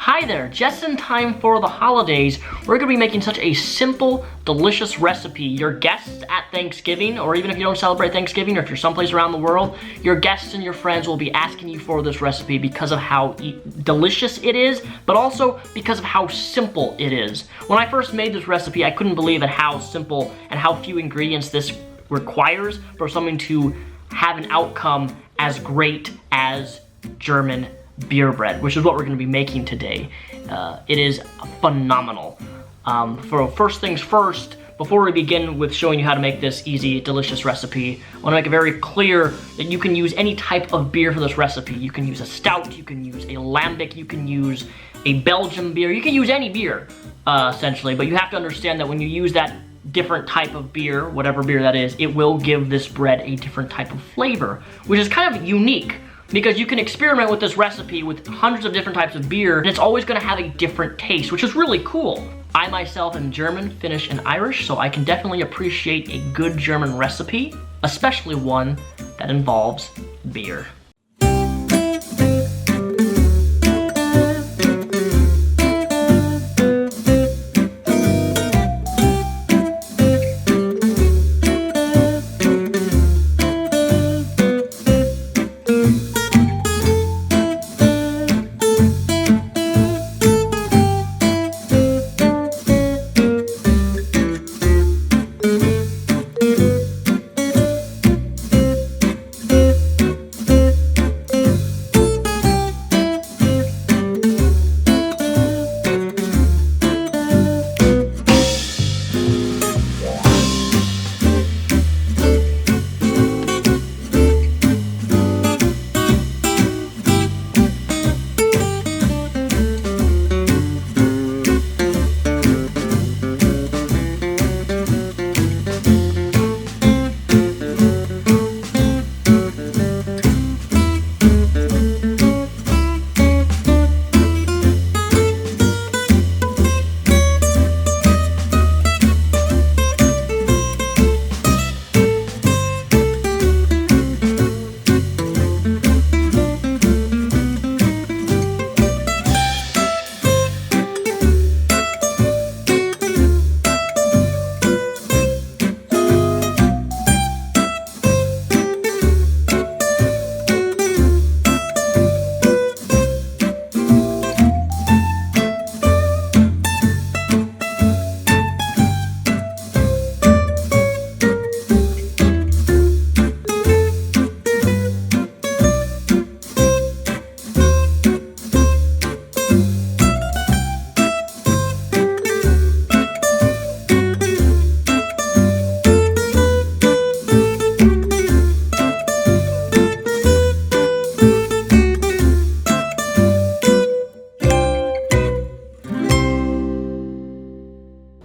Hi there, just in time for the holidays, we're going to be making such a simple, delicious recipe. Your guests at Thanksgiving, or even if you don't celebrate Thanksgiving, or if you're someplace around the world, your guests and your friends will be asking you for this recipe because of how delicious it is, but also because of how simple it is. When I first made this recipe, I couldn't believe at how simple and how few ingredients this requires for something to have an outcome as great as German beer bread, which is what we're going to be making today. It is phenomenal. For first things first, before we begin with showing you how to make this easy, delicious recipe, I want to make it very clear that you can use any type of beer for this recipe. You can use a stout, you can use a lambic, you can use a Belgian beer, you can use any beer, essentially, but you have to understand that when you use that different type of beer, whatever beer that is, it will give this bread a different type of flavor, which is kind of unique. Because you can experiment with this recipe with hundreds of different types of beer, and it's always gonna have a different taste, which is really cool. I myself am German, Finnish, and Irish, so I can definitely appreciate a good German recipe, especially one that involves beer.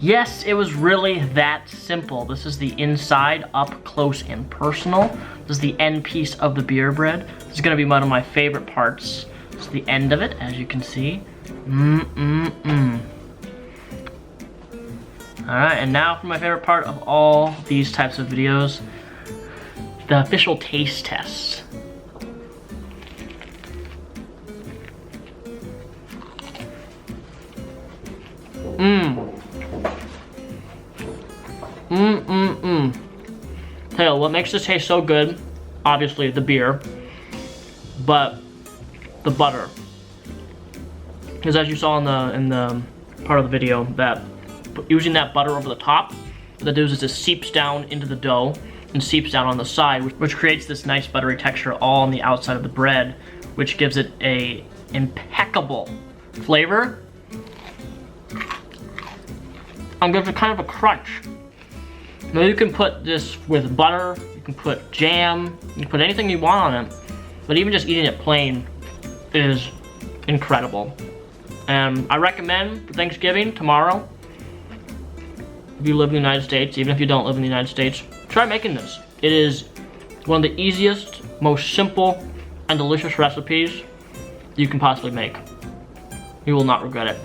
Yes, it was really that simple. This is the inside, up close and personal. This is the end piece of the beer bread. This is gonna be one of my favorite parts. This is the end of it, as you can see. Alright, and now for my favorite part of all these types of videos, the official taste tests. Hey, what makes this taste so good? Obviously the beer, but the butter. Because as you saw in the part of the video, that using that butter over the top, what that does is it seeps down into the dough and seeps down on the side, which creates this nice buttery texture all on the outside of the bread, which gives it a impeccable flavor. And gives it kind of a crunch. Now you can put this with butter, you can put jam, you can put anything you want on it, but even just eating it plain is incredible. And I recommend for Thanksgiving tomorrow, if you live in the United States, even if you don't live in the United States, try making this. It is one of the easiest, most simple, and delicious recipes you can possibly make. You will not regret it.